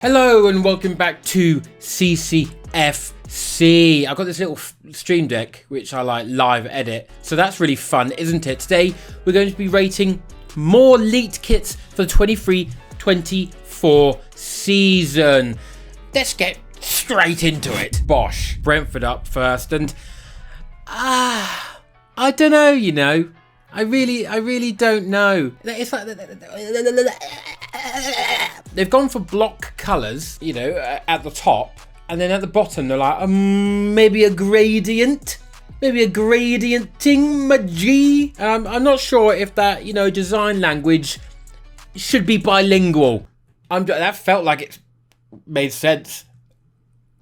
Hello and welcome back to CCFC. I've got this little stream deck which I like live edit, so that's really fun, isn't it? Today we're going to be rating more leaked kits for the 23-24 season. Let's get straight into it. Bosh, Brentford up first, and I don't know, you know. I really don't know. It's like they've gone for block colours, you know, at the top, and then at the bottom they're like, maybe a gradient, ting-ma-gee. I'm not sure if that, you know, design language should be bilingual. That felt like it made sense.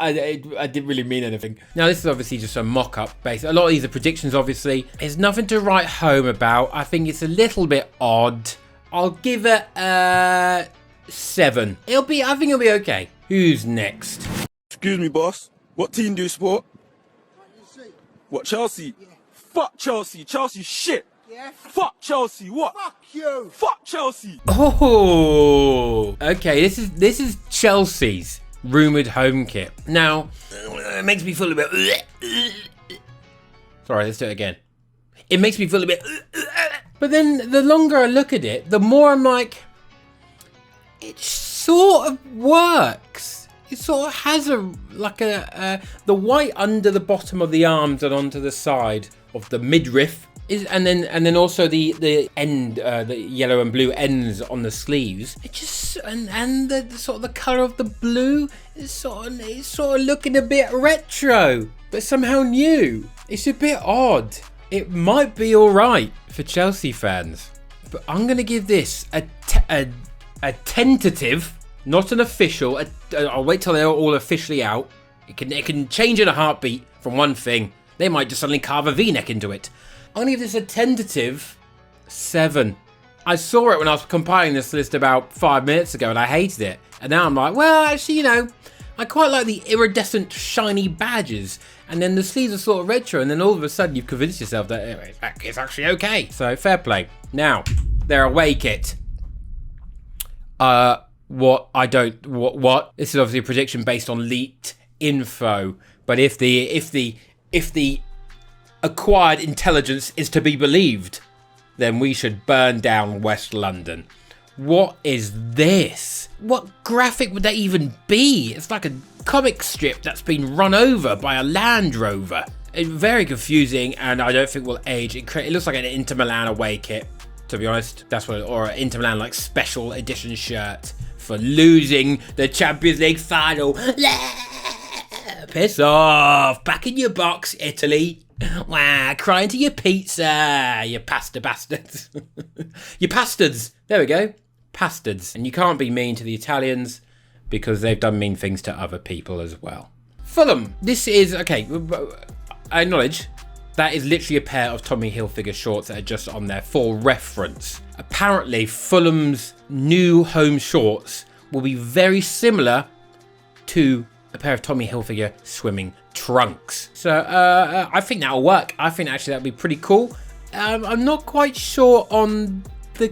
I didn't really mean anything. Now, this is obviously just a mock-up base. A lot of these are predictions, obviously. There's nothing to write home about. I think it's a little bit odd. I'll give it a 7. I think it'll be okay. Who's next? Excuse me, boss. What team do you support? What, Chelsea? Yeah. Fuck Chelsea. Chelsea shit. Yeah. Fuck Chelsea. What? Fuck you. Fuck Chelsea. Oh, okay. This is Chelsea's rumoured home kit. Now, it makes me feel a bit... Sorry, let's do it again. It makes me feel a bit... But then the longer I look at it, the more I'm like, it sort of works. It sort of has the white under the bottom of the arms and onto the side of the midriff. And then also the end, the yellow and blue ends on the sleeves. It just and the sort of the colour of the blue is sort of looking a bit retro, but somehow new. It's a bit odd. It might be all right for Chelsea fans, but I'm gonna give this a tentative, not an official. I'll wait till they're all officially out. It can change in a heartbeat from one thing. They might just suddenly carve a V-neck into it. I'm going to give this a tentative 7. I saw it when I was compiling this list about 5 minutes ago and I hated it. And now I'm like, well, actually, you know, I quite like the iridescent shiny badges. And then the sleeves are sort of retro. And then all of a sudden you've convinced yourself that it's actually okay. So fair play. Now, their away kit. What? This is obviously a prediction based on leaked info. But if the acquired intelligence is to be believed, then we should burn down West London. What is this? What graphic would that even be? It's like a comic strip that's been run over by a Land Rover. It's very confusing, and I don't think will age. It looks like an Inter Milan away kit, to be honest. That's what, or an Inter Milan like special edition shirt for losing the Champions League final. Piss off! Back in your box, Italy. Wow, crying to your pizza, you pasta bastards. You pastards. There we go. Pastards. And you can't be mean to the Italians because they've done mean things to other people as well. Fulham. This is, okay, I acknowledge that is literally a pair of Tommy Hilfiger shorts that are just on there for reference. Apparently, Fulham's new home shorts will be very similar to a pair of Tommy Hilfiger swimming trunks. So I think that'll work. I think actually that'll be pretty cool. I'm not quite sure on the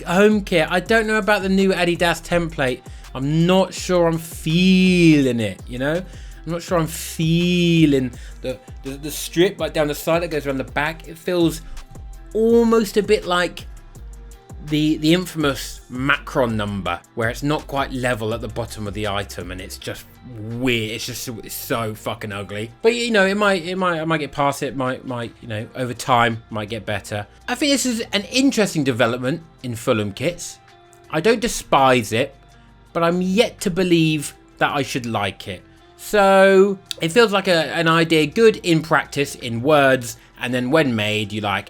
home kit. I don't know about the new Adidas template. I'm not sure I'm feeling it, you know? I'm not sure I'm feeling the strip like down the side that goes around the back. It feels almost a bit like the infamous Macron number, where it's not quite level at the bottom of the item and it's just weird. It's so fucking ugly. But you know, I might get past it. Might you know, over time might get better. I think this is an interesting development in Fulham kits. I don't despise it, but I'm yet to believe that I should like it. So it feels like an idea good in practice, in words, and then when made, you're like,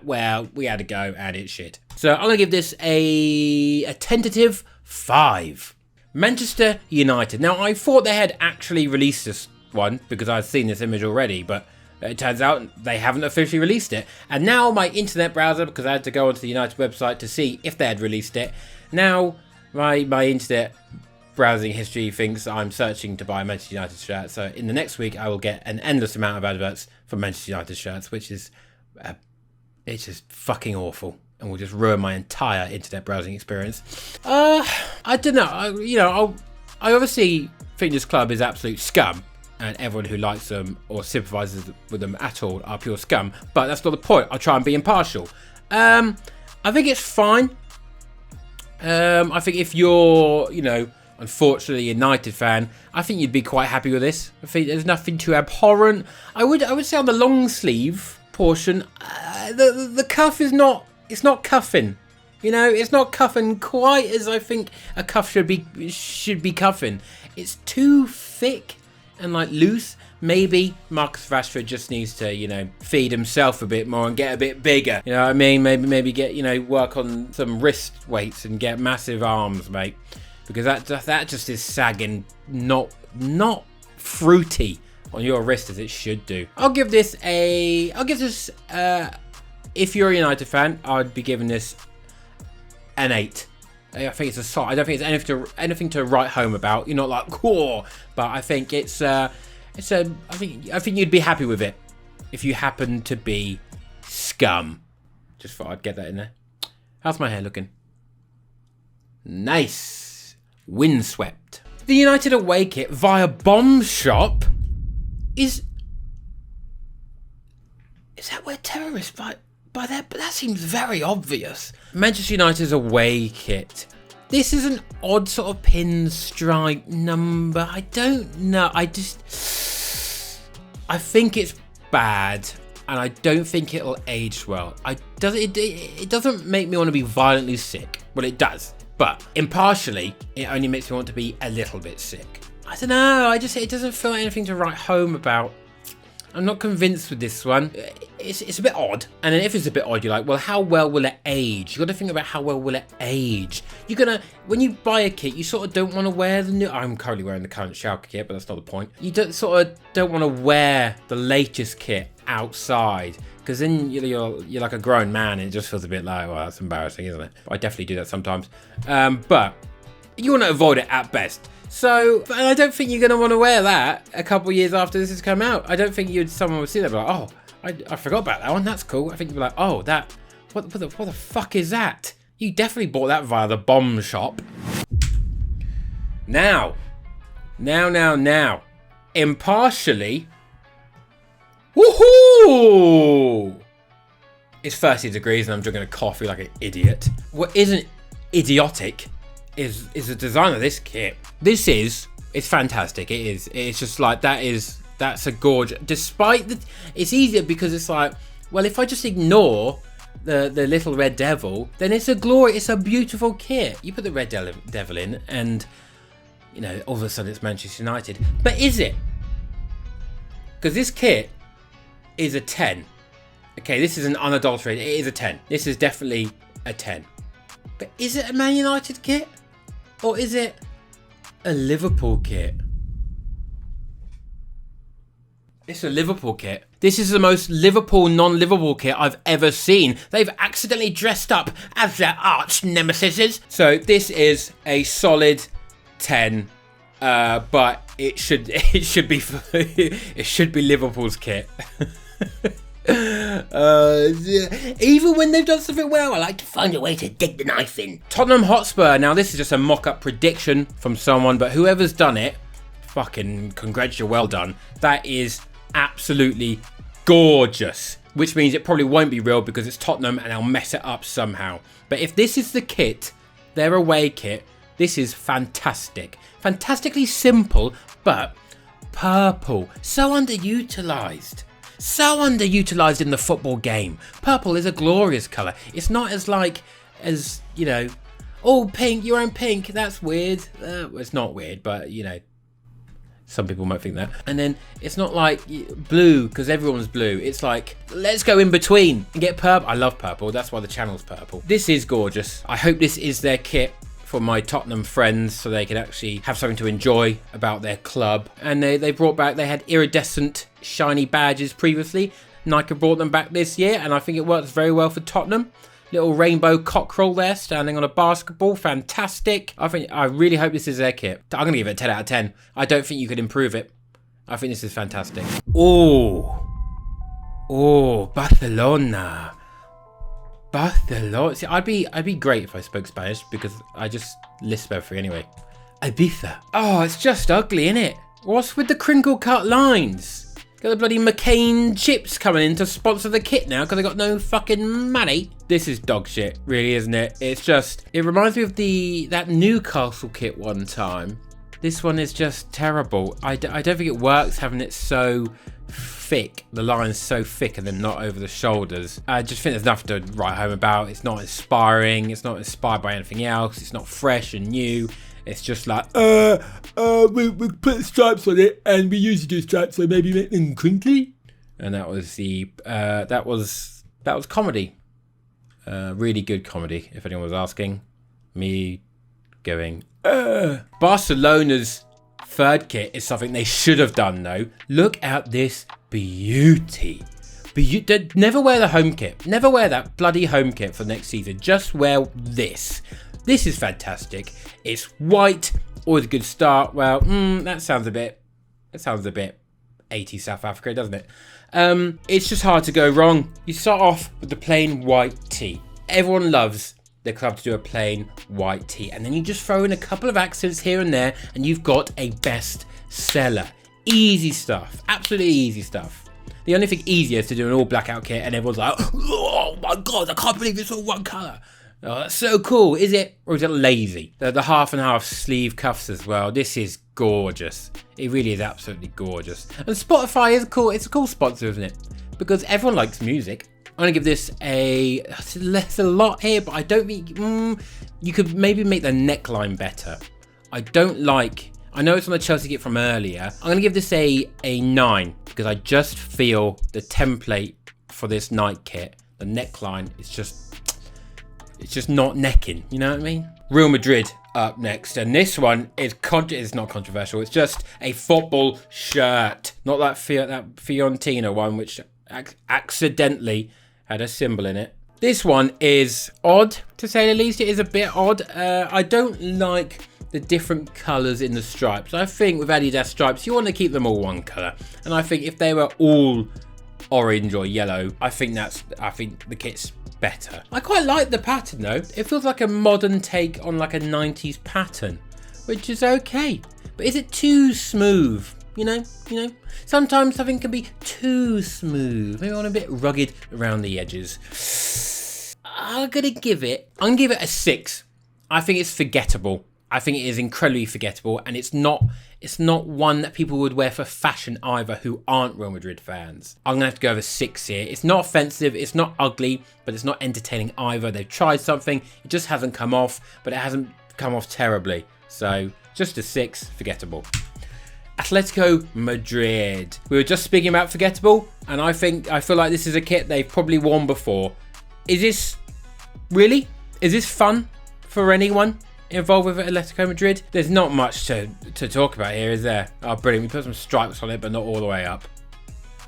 well, we had a go and it's shit. So I'm going to give this a tentative 5. Manchester United. Now, I thought they had actually released this one because I'd seen this image already, but it turns out they haven't officially released it. And now my internet browser, because I had to go onto the United website to see if they had released it, now my internet browsing history thinks I'm searching to buy a Manchester United shirt. So in the next week, I will get an endless amount of adverts for Manchester United shirts, which is it's just fucking awful. And will just ruin my entire internet browsing experience. I don't know. I obviously think this club is absolute scum, and everyone who likes them or sympathises with them at all are pure scum. But that's not the point. I'll try and be impartial. I think it's fine. I think if you're, unfortunately a United fan, I think you'd be quite happy with this. I think there's nothing too abhorrent. I would say on the long sleeve portion, the cuff is not. It's not cuffing. It's not cuffing quite as I think a cuff should be cuffing. It's too thick and like loose. Maybe Marcus Rashford just needs to, feed himself a bit more and get a bit bigger. You know what I mean? Maybe get, work on some wrist weights and get massive arms, mate. Because that just is sagging, not fruity on your wrist as it should do. I'll give this, if you're a United fan, I'd be giving this an 8. I think it's a solid. I don't think it's anything to write home about. You're not like, cool, but I think I think you'd be happy with it if you happen to be scum. Just thought I'd get that in there. How's my hair looking? Nice. Windswept. The United away kit via Bomb Shop is that where terrorists by there? But that seems very obvious. Manchester United's away kit. This is an odd sort of pinstripe number. I don't know. I think it's bad, and I don't think it'll age well. It doesn't make me want to be violently sick. Well, it does, but impartially, it only makes me want to be a little bit sick. I don't know. It doesn't feel like anything to write home about. I'm not convinced with this one. It's a bit odd. And then if it's a bit odd, you're like, well, how well will it age? You got to think about how well will it age. When you buy a kit, you sort of don't want to wear the new. I'm currently wearing the current Schalke kit, but that's not the point. You don't want to wear the latest kit outside, because then you're like a grown man, and it just feels a bit like, well, that's embarrassing, isn't it? I definitely do that sometimes. But you want to avoid it at best. So, and I don't think you're going to want to wear that a couple of years after this has come out. I don't think someone would see that and be like, oh, I forgot about that one. That's cool. I think you'd be like, oh, what the fuck is that? You definitely bought that via the Bomb Shop. Now. Impartially. Woohoo! It's 30 degrees and I'm drinking a coffee like an idiot. What isn't idiotic is the design of this kit. It's fantastic. It is. It's just like that's a gorgeous. Despite it's easier because it's like, well, if I just ignore the little red devil, then it's a beautiful kit. You put the red devil in, and all of a sudden it's Manchester United. But is it? Because this kit is a 10. Okay, this is an unadulterated. It is a 10. This is definitely a 10. But is it a Man United kit? Or is it a Liverpool kit? It's a Liverpool kit. This is the most Liverpool non-Liverpool kit I've ever seen. They've accidentally dressed up as their arch nemesis. So this is a solid 10, but it should be Liverpool's kit. Even when they've done something well, I like to find a way to dig the knife in. Tottenham Hotspur. Now this is just a mock-up prediction from someone, but whoever's done it, fucking congrats, you're well done. That is absolutely gorgeous, which means it probably won't be real because it's Tottenham and they'll mess it up somehow. But if this is the kit, their away kit, this is fantastic. Fantastically simple, but purple. So underutilized. So underutilized in the football game. Purple is a glorious colour. It's not as oh, pink, you're in pink, that's weird. Well, it's not weird, but some people might think that. And then it's not like blue, because everyone's blue. It's like, let's go in between and get purple. I love purple, that's why the channel's purple. This is gorgeous. I hope this is their kit for my Tottenham friends, so they can actually have something to enjoy about their club. And they brought back, they had iridescent shiny badges previously. Nike brought them back this year, and I think it works very well for Tottenham. Little rainbow cockerel there standing on a basketball. Fantastic. I really hope this is their kit. I'm going to give it a 10 out of 10. I don't think you could improve it. I think this is fantastic. Oh, Barcelona. See, I'd be great if I spoke Spanish because I just lisp everything anyway. Ibiza. Oh, it's just ugly, innit? What's with the crinkle cut lines? Got the bloody McCain chips coming in to sponsor the kit now because they got no fucking money. This is dog shit, really, isn't it? It's just, it reminds me of that Newcastle kit one time. This one is just terrible. I don't think it works having it so thick, the line's so thick and then not over the shoulders. I just think there's nothing to write home about. It's not inspiring, it's not inspired by anything else, it's not fresh and new. It's just like, we put stripes on it and we usually do stripes, so maybe make them crinkly. And that was that was comedy. Really good comedy, if anyone was asking. Me going, Barcelona's third kit is something they should have done though. Look at this beauty. Never wear the home kit. Never wear that bloody home kit for next season. Just wear this. This is fantastic. It's white. Always a good start. Well, that sounds a bit 80s South Africa, doesn't it? It's just hard to go wrong. You start off with the plain white tee. Everyone loves the club to do a plain white tee, and then you just throw in a couple of accents here and there, and you've got a best seller. Easy stuff. Absolutely easy stuff. The only thing easier is to do an all blackout kit, and everyone's like, oh my god, I can't believe it's all one colour. Oh, that's so cool. Is it? Or is it lazy? The half and half sleeve cuffs as well. This is gorgeous. It really is absolutely gorgeous. And Spotify is cool. It's a cool sponsor, isn't it? Because everyone likes music. I'm going to give this there's a lot here, but I don't think, you could maybe make the neckline better. I know it's on the Chelsea kit from earlier. I'm going to give this a 9 because I just feel the template for this night kit, the neckline, it's just not necking, you know what I mean? Real Madrid up next, and this one is it's not controversial. It's just a football shirt, not that Fiorentina one, which accidentally had a symbol in it. This one is odd, to say the least. It is a bit odd. I don't like the different colours in the stripes. I think with Adidas stripes, you want to keep them all one colour, and I think if they were all orange or yellow, I think the kit's better. I quite like the pattern though. It feels like a modern take on like a 90s pattern, which is okay. But is it too smooth? You know, sometimes something can be too smooth. Maybe I want a bit rugged around the edges. I'm gonna give it a 6. I think it's forgettable. I think it is incredibly forgettable, and it's not one that people would wear for fashion either who aren't Real Madrid fans. I'm gonna have to go with a 6 here. It's not offensive, it's not ugly, but it's not entertaining either. They've tried something, it just hasn't come off, but it hasn't come off terribly. So just a 6, forgettable. Atletico Madrid. We were just speaking about forgettable, and I feel like this is a kit they've probably worn before. Is this fun for anyone involved with Atletico Madrid? There's not much to talk about here, is there? Oh, brilliant. We put some stripes on it, but not all the way up.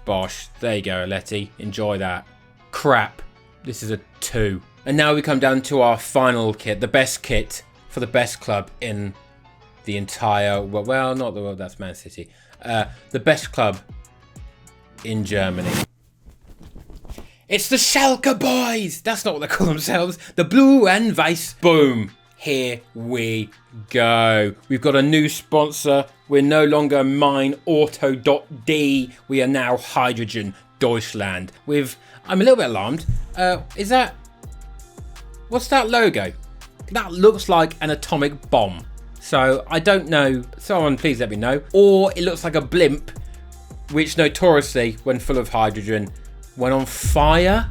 Bosh. There you go, Atleti. Enjoy that. Crap. This is a 2. And now we come down to our final kit, the best kit for the best club in the entire world. Well, not the world, that's Man City. The best club in Germany. It's the Schalke boys. That's not what they call themselves. The Blue and Weiss. Boom. Here we go. We've got a new sponsor. We're no longer meinauto.de. We are now Hydrogen Deutschland. I'm a little bit alarmed. What's that logo? That looks like an atomic bomb. So I don't know. Someone please let me know. Or it looks like a blimp, which notoriously, when full of hydrogen, went on fire.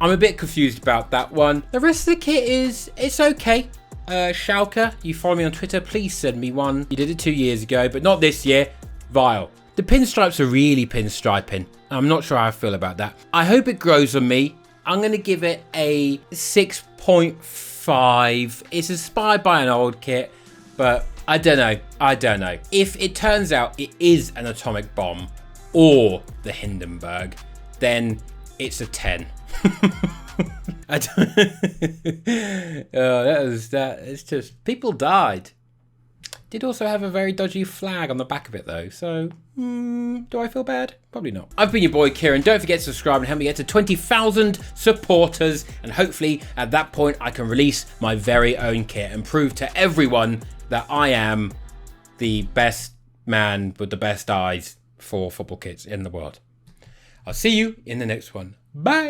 I'm a bit confused about that one. The rest of the kit it's okay. Schalke, you follow me on Twitter, please send me one. You did it 2 years ago, but not this year. Vile. The pinstripes are really pinstriping. I'm not sure how I feel about that. I hope it grows on me. I'm going to give it a 6.5. It's inspired by an old kit, but I don't know. If it turns out it is an atomic bomb or the Hindenburg, then it's a 10. It's just people died. Did also have a very dodgy flag on the back of it though, so do I feel bad? Probably not. I've been your boy Kieran. Don't forget to subscribe and help me get to 20,000 supporters, and hopefully at that point I can release my very own kit and prove to everyone that I am the best man with the best eyes for football kits in the world. I'll see you in the next one. Bye!